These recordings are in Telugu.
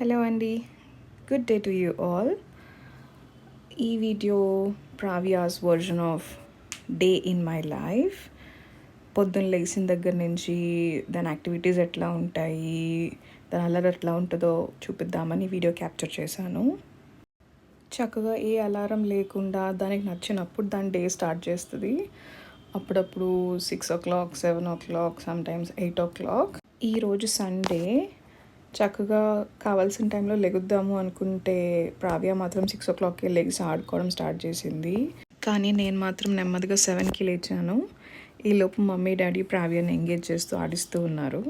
హలో అండి, good day to you all. ఈ video Pravya's version of day in my life. పొద్దున్న లేచిన దగ్గర నుంచి దాని యాక్టివిటీస్ ఎట్లా ఉంటాయి, దాని అల్లరి ఎట్లా ఉంటుందో చూపిద్దామని వీడియో క్యాప్చర్ చేశాను. చక్కగా ఏ అలారం లేకుండా దానికి నచ్చినప్పుడు దాని డే స్టార్ట్ చేస్తుంది. అప్పుడప్పుడు 6 o'clock, 7 o'clock, సమ్టైమ్స్ 8 o'clock. ఈరోజు సండే. చక్కగా కావాల్సిన టైంలో లెగుద్దాము అనుకుంటే ప్రావ్య మాత్రం 6 o'clockకి లెగిసి ఆడుకోవడం స్టార్ట్ చేసింది. కానీ నేను మాత్రం నెమ్మదిగా 7కి లేచాను. ఈలోపు మమ్మీ డాడీ ప్రావ్యాని ఎంగేజ్ చేస్తూ ఆడిస్తూ ఉన్నారు.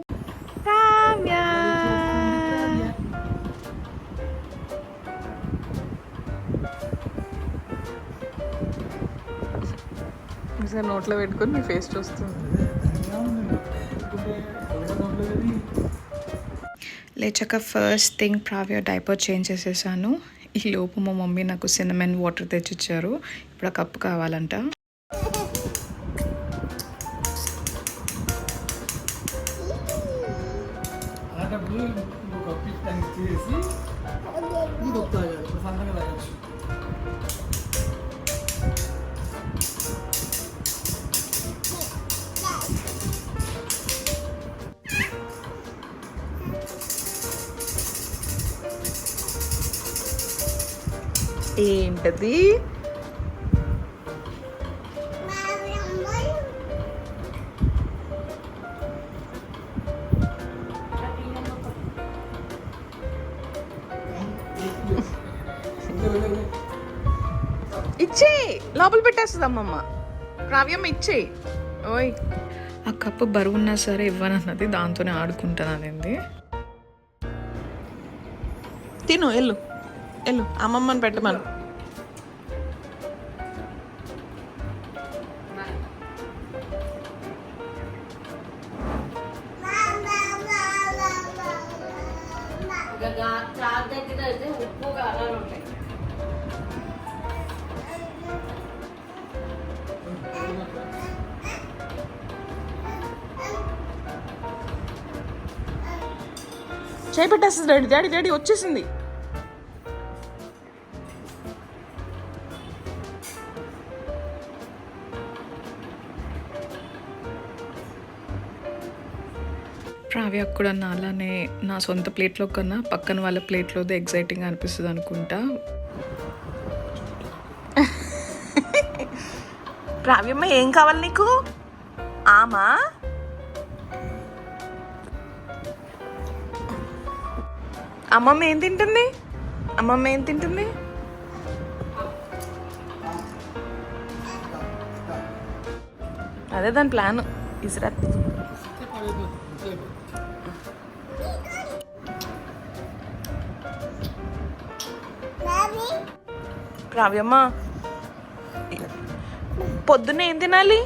నోట్లో పెట్టుకొని మీ ఫేస్ చూస్తుంది. లేచాక ఫస్ట్ థింగ్ ప్రావ్య డైపర్ చేంజ్ చేసేసాను. ఈ లోపు మా మమ్మీ నాకు సిన్నమెన్ వాటర్ తెచ్చిచ్చారు. ఇప్పుడు ఆ కప్పు కావాలంట. ఏంటది? ఇచ్చే లోపల పెట్టేస్తుంది అమ్మమ్మ. ప్రావ్యమ్మ ఇచ్చే. ఓయ్, ఆ కప్పు బరువున్నా సరే ఇవ్వనన్నది, దాంతోనే ఆడుకుంటాననింది. తిను, ఎల్లు ఎల్లు, అమ్మమ్మని పెట్టమను. చేపెట్టేస్తుంది. డాడీ డాడీ డాడీ వచ్చేసింది. ప్రావ్య కూడా అలానే నా సొంత ప్లేట్లో కన్నా పక్కన వాళ్ళ ప్లేట్లోదే ఎగ్జైటింగ్ అనిపిస్తుంది అనుకుంటా. ప్రావ్యమ్మ, ఏం కావాలి నీకు? ఆమా అమ్మమ్మ ఏం తింటుంది? అమ్మమ్మ ఏం తింటుంది? అదే దాని ప్లాన్. ఇస్రాత్ ప్రావ్యమ్మ, పొద్దున్న ఏం తినాలి?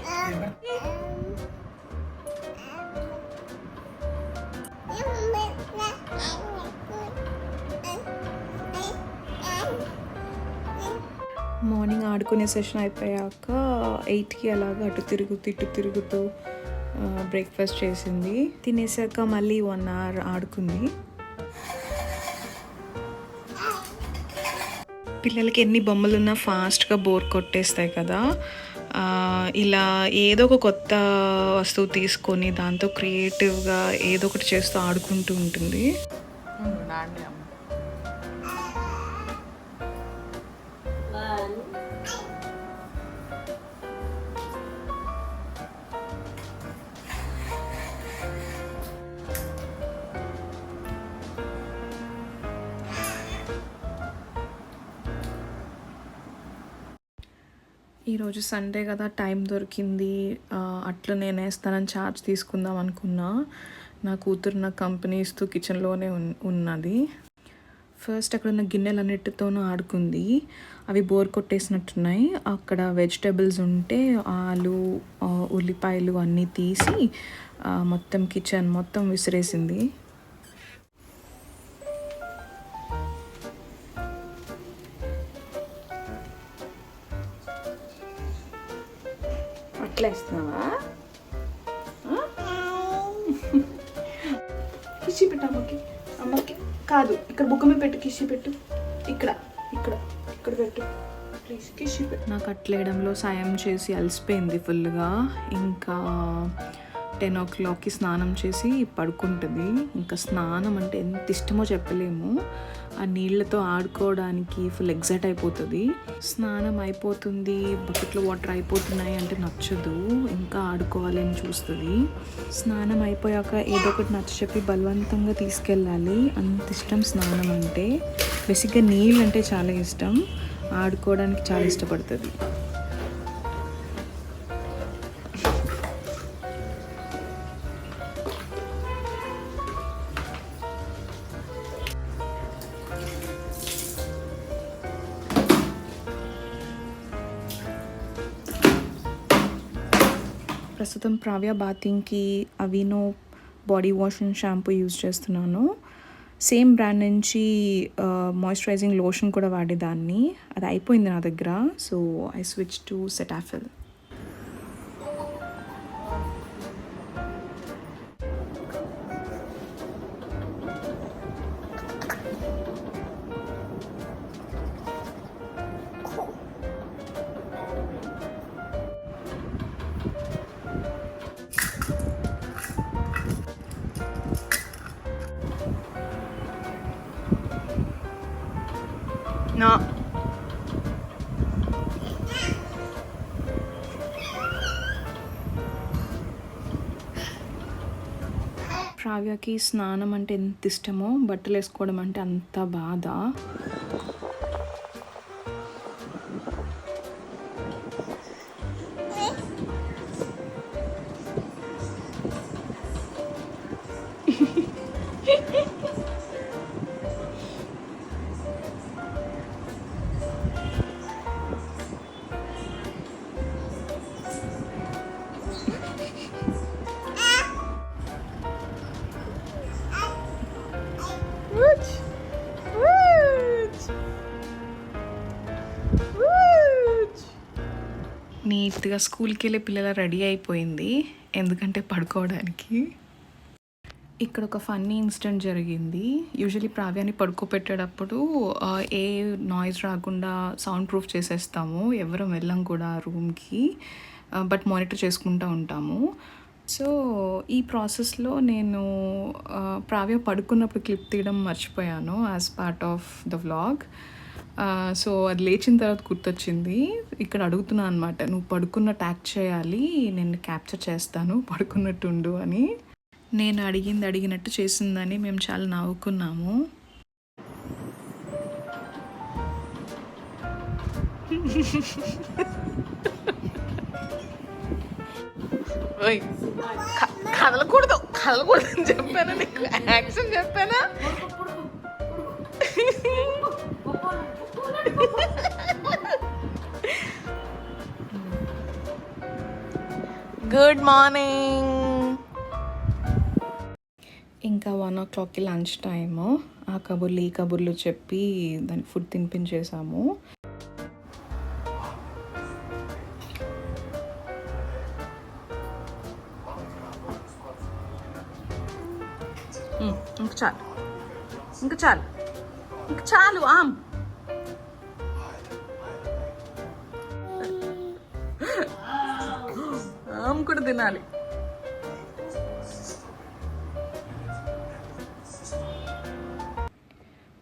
మార్నింగ్ ఆడుకునే సెషన్ అయిపోయాక 8కి అలాగా అటు తిరుగుతూ బ్రేక్ఫాస్ట్ చేసింది. తినేసాక మళ్ళీ 1 hour ఆడుకుంది. పిల్లలకి ఎన్ని బొమ్మలున్నా ఫాస్ట్గా బోర్ కొట్టేస్తాయి కదా. ఇలా ఏదో ఒక కొత్త వస్తువు తీసుకొని దాంతో క్రియేటివ్గా ఏదో ఒకటి చేస్తూ ఆడుకుంటూ ఉంటుంది. ఈరోజు సండే కదా, టైం దొరికింది. అట్లా నేను వేస్తానని ఛార్జ్ తీసుకుందాం అనుకున్నా. నా కూతురు నా కంపెనీ ఇస్తూ కిచెన్లోనే ఉన్నది. ఫస్ట్ అక్కడ ఉన్న గిన్నెలన్నిటితోనూ ఆడుకుంది. అవి బోర్ కొట్టేసినట్టున్నాయి. అక్కడ వెజిటేబుల్స్ ఉంటే ఆలు, ఉల్లిపాయలు అన్నీ తీసి మొత్తం కిచెన్ మొత్తం విసిరేసింది. అట్లా ఇస్తున్నావా? కిచి పెట్ట అమ్మకి. కాదు, ఇక్కడ బుక్క మీద పెట్టు, కిషి పెట్టు. ఇక్కడ ఇక్కడ ఇక్కడ పెట్టు ప్లీజ్, కిషి పెట్టు. నాకు అట్లేయడంలో సాయం చేసి అలసిపోయింది ఫుల్గా. ఇంకా 10 o'clockకి స్నానం చేసి పడుకుంటుంది. ఇంకా స్నానం అంటే ఎంత ఇష్టమో చెప్పలేము. ఆ నీళ్ళతో ఆడుకోవడానికి ఫుల్ ఎగ్జైట్ అయిపోతుంది. స్నానం అయిపోతుంది, బకెట్లో వాటర్ అయిపోతున్నాయి అంటే నచ్చదు, ఇంకా ఆడుకోవాలని చూస్తుంది. స్నానం అయిపోయాక ఏదో ఒకటి నచ్చ చెప్పి బలవంతంగా తీసుకెళ్ళాలి, అంత ఇష్టం స్నానం అంటే. బేసిక్గా నీళ్ళు అంటే చాలా ఇష్టం, ఆడుకోవడానికి చాలా ఇష్టపడుతుంది. ప్రస్తుతం ప్రావ్య బాతింగ్కి Aveeno body wash and shampoo use చేస్తున్నాను. సేమ్ బ్రాండ్ నుంచి మాయిశ్చరైజింగ్ లోషన్ కూడా వాడేదాన్ని, అది అయిపోయింది నా దగ్గర. So I switch to Cetaphil. No. ప్రావ్యకి స్నానం అంటే ఎంత ఇష్టమో బట్టలు వేసుకోవడం అంటే అంత బాధ. నీట్గా స్కూల్కి వెళ్ళే పిల్లల రెడీ అయిపోయింది, ఎందుకంటే పడుకోవడానికి. ఇక్కడ ఒక ఫన్నీ ఇన్సిడెంట్ జరిగింది. యూజువలీ ప్రావ్యాన్ని పడుకోబెట్టేటప్పుడు ఏ నాయిస్ రాకుండా సౌండ్ ప్రూఫ్ చేసేస్తాము, ఎవరం వెళ్ళాం కూడా రూమ్కి, బట్ మానిటర్ చేసుకుంటూ ఉంటాము. సో ఈ ప్రాసెస్లో నేను ప్రావ్య పడుకున్నప్పుడు క్లిప్ తీయడం మర్చిపోయాను as part of the vlog. So అది లేచిన తర్వాత గుర్తొచ్చింది. ఇక్కడ అడుగుతున్నాను అనమాట, నువ్వు పడుకున్నట్టు యాక్ట్ చేయాలి, నేను క్యాప్చర్ చేస్తాను పడుకున్నట్టుండు అని. నేను అడిగింది అడిగినట్టు చేసిందని మేము చాలా నవ్వుకున్నాము. కదలకూడదు కదలకూడదు అని చెప్పానా నీకు? యాక్షన్ చెప్పానా? Good morning. ఇంకా 1 o'clockకి లంచ్ టైము. ఆ కబుర్లు ఈ కబుర్లు చెప్పి దానికి ఫుడ్ తినిపించేసాము. ఇంకా చాలు ఇంకా చాలు ఇంకా చాలు. ఆమ్ కూడా తినాలి.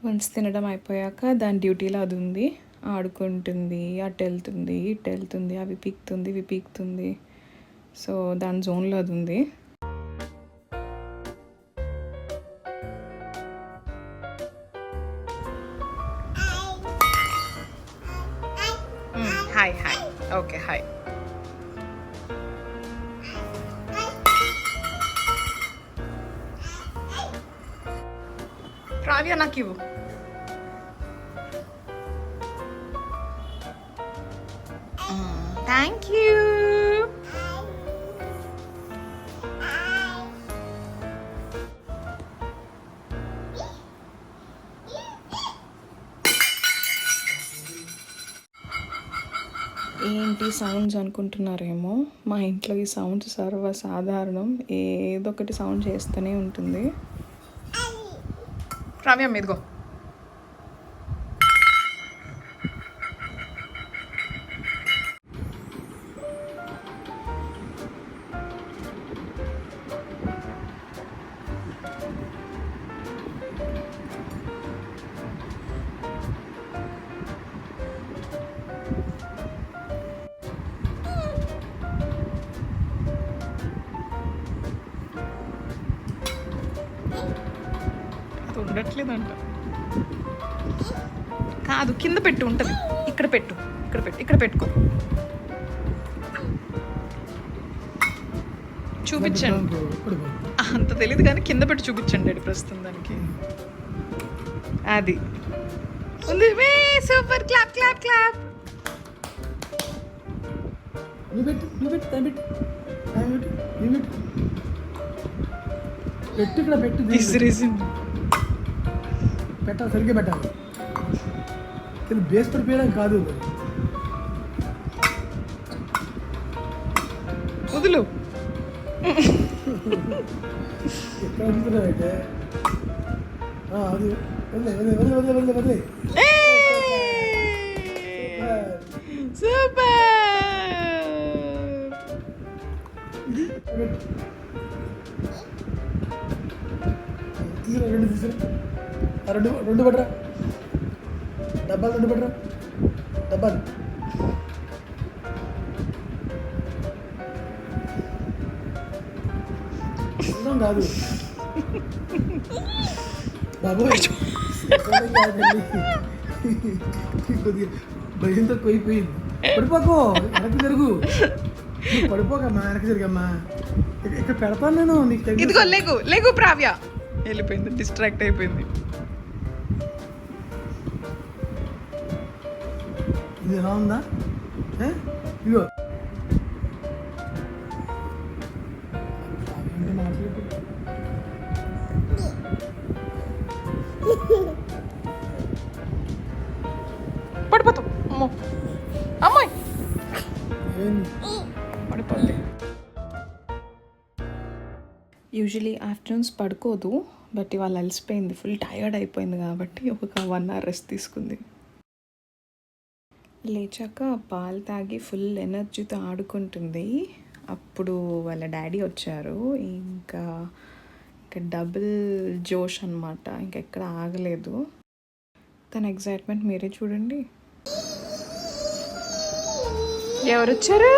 వన్స్ తినడం అయిపోయాక దాని డ్యూటీలో అది ఉంది, ఆడుకుంటుంది, అటు వెళ్తుంది ఇటు వెళ్తుంది, అవి పీకుతుంది ఇవి పీకుతుంది. సో దాని జోన్లో అది ఉంది. Hi hi. Okay hi. Pravya నాకు ఇవ్వు. Thank you. ఏంటి సౌండ్స్ అనుకుంటున్నారేమో, మా ఇంట్లో ఈ సౌండ్స్ సర్వసాధారణం, ఏదో ఒకటి సౌండ్ చేస్తూనే ఉంటుంది. ప్రావ్యం ఇదిగో. ఉండట్లేదంట. కాదు, కింద పెట్టు ఉంటుంది. ఇక్కడ పెట్టు, ఇక్కడ పెట్టు, ఇక్కడ పెట్టుకో. చూపించండి. అంత తెలియదు కానీ కింద పెట్టి చూపించండి అది ప్రస్తుతం దానికి. అది ఉంది. Super, clap clap clap. విసిరేసింది. పెట్టాలి, సరిగ్గా పెట్టాలి. కానీ బేస్ పడిపోయడం కాదు. వదులు. ఎక్కడ వదులుతున్నావైతే అది వదిలే వదిలే వదిలే వదిలే వదిలే. సూపర్. రెండు తీసుకురా, రెండు రెండు పట్టరా, డబ్బాలు రెండు పట్టరా, డబ్బాలు. కాదు బాబు, కొద్దిగా భయంతో కొయిపోయింది. పడిపోకో, వెనక్కి జరుగు. పడిపోకమ్మా, వెనక్కి జరుగమ్మా. ఇక్కడ పెడతాను నేను నీకు. ఇదిగో లేగు లేగు. ప్రావ్య వెళ్ళిపోయింది, డిస్ట్రాక్ట్ అయిపోయింది. ఇది ఎలా ఉందా? ఇదిగో పడిపోతాం. అమ్మో అమ్మాయి పడిపోద్ది. యూజువలీ ఆఫ్టర్నూన్స్ పడుకోదు, బట్ ఇవాళ అలసిపోయింది, ఫుల్ టయర్డ్ అయిపోయింది కాబట్టి ఒక 1 hour రెస్ట్ తీసుకుంది. లేచాక పాలు తాగి ఫుల్ ఎనర్జీతో ఆడుకుంటుంది. అప్పుడు వాళ్ళ డాడీ వచ్చారు. ఇంకా డబుల్ జోష్ అనమాట, ఇంకెక్కడ ఆగలేదు. తన ఎగ్జైట్మెంట్ మీరే చూడండి. ఎవరు వచ్చారు?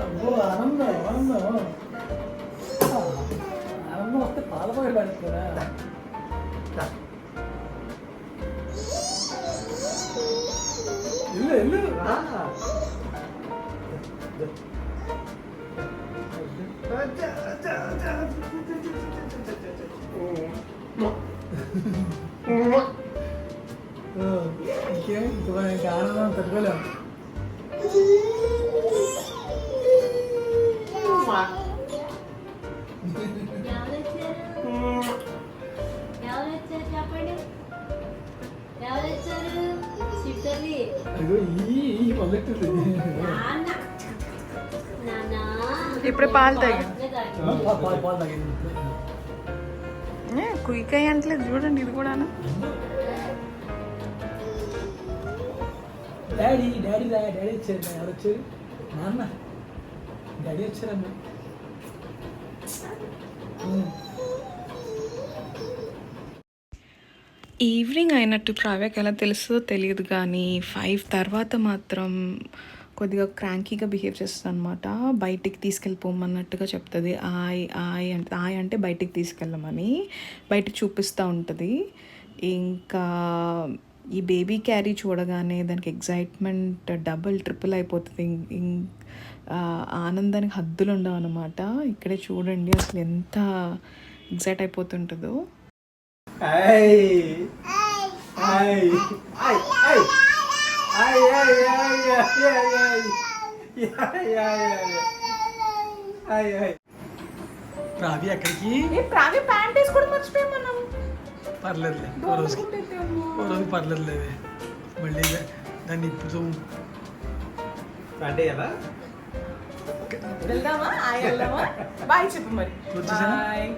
అబ్బో, ఆనందం ఆనందం ఆనందం వస్తే పాలపోయి పడుతుందా? ఇల్లు ఇల్లు ఇంకేం ఇంకా ఆనందం తట్టుకోలేము. ఇప్పుడే పాలు తాగి కుయికాయ అంటలేదు చూడండి. ఇది కూడా డాడీ డాడీ డాడీ వచ్చారు. ఎవరు వచ్చారు? నాన్న డాడీ వచ్చారమ్మా. ఈవినింగ్ అయినట్టు ప్రావ్యకి ఎలా తెలుస్తుందో తెలియదు, కానీ 5 తర్వాత మాత్రం కొద్దిగా క్రాంకీగా బిహేవ్ చేస్తుంది అనమాట. బయటికి తీసుకెళ్ళిపోమన్నట్టుగా చెప్తుంది. ఆయ్ అంటే బయటికి తీసుకెళ్ళమని బయటికి చూపిస్తూ ఉంటుంది. ఇంకా ఈ బేబీ క్యారీ చూడగానే దానికి ఎగ్జైట్మెంట్ డబుల్ ట్రిపుల్ అయిపోతుంది. ఆనందానికి హద్దులు ఉండవు అనమాట. ఇక్కడే చూడండి అసలు ఎంత ఎగ్జైట్ అయిపోతుంటుందో. ప్రావి ఎక్కడికి? ప్రావి ప్యాంట్ వేసుకోవడం మర్చిపోయాం. పర్లేదులే, ఓ రోజు పర్లేదులే. మళ్ళీ దాన్ని ఇప్పుడు అంటే ఎలా వెళ్దామా వెళ్దామా బాయ్ చెప్పు మరి వచ్చేసారా? బాయ్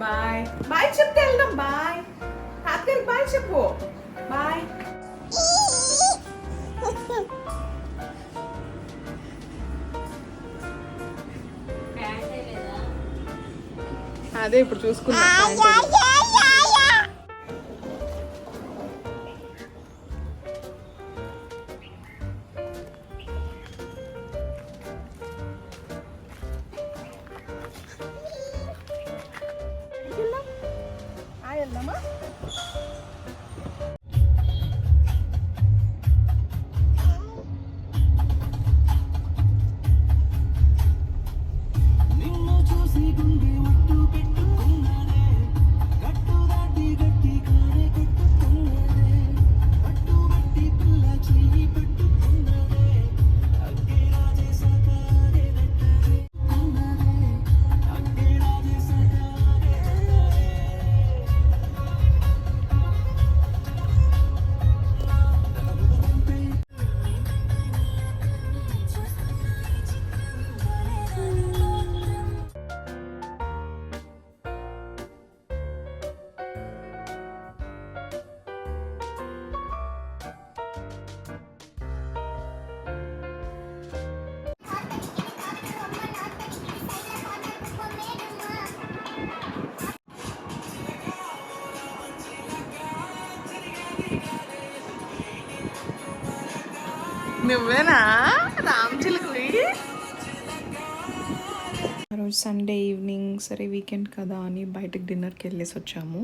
బాయ్ బాయ్ చెప్తే వెళ్దాం బాయ్ తాతగారికి బాయ్ చెప్పు బాయ్ అదే ఇప్పుడు చూసుకున్నా వెళ్దామా నువ్వేనా రామ్ చిలుకవి రోజు సండే ఈవినింగ్ సరే వీకెండ్ కదా అని బయటకు డిన్నర్కి వెళ్ళేసి వచ్చాము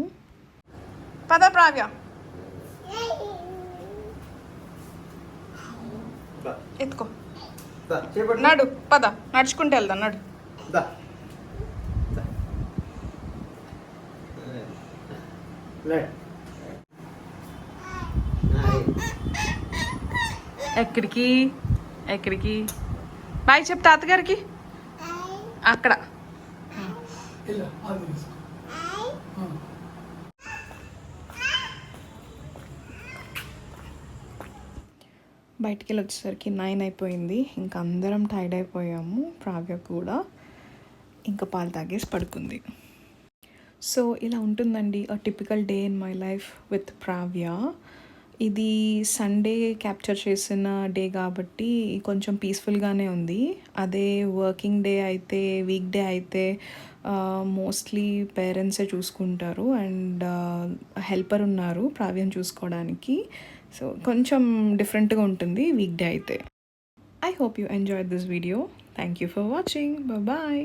పద ప్రావ్య ఎత్తుకో చేపట్టు నడు పద నడుచుకుంటూ వెళ్దాం నడు దా లే ఎక్కడికి ఎక్కడికి బాయ్ చెప్ తాతగారికి అక్కడ ಇಲ್ಲ ಆಗಿದೆ ಹಾಂ బయటికి వెళ్ళి వచ్చేసరికి 9 అయిపోయింది ఇంకా అందరం టైర్డ్ అయిపోయాము ప్రావ్య కూడా ఇంకా పాలు తాగేసి పడుకుంది సో ఇలా ఉంటుందండి typical day in my life with Pravya ఇది సండే క్యాప్చర్ చేసిన డే కాబట్టి కొంచెం పీస్ఫుల్గానే ఉంది అదే వర్కింగ్ డే అయితే వీక్ డే అయితే మోస్ట్లీ పేరెంట్సే చూసుకుంటారు అండ్ హెల్పర్ ఉన్నారు ప్రావ్యం చూసుకోవడానికి సో కొంచెం డిఫరెంట్గా ఉంటుంది వీక్ డే అయితే I hope you enjoy this video thank you for watching bye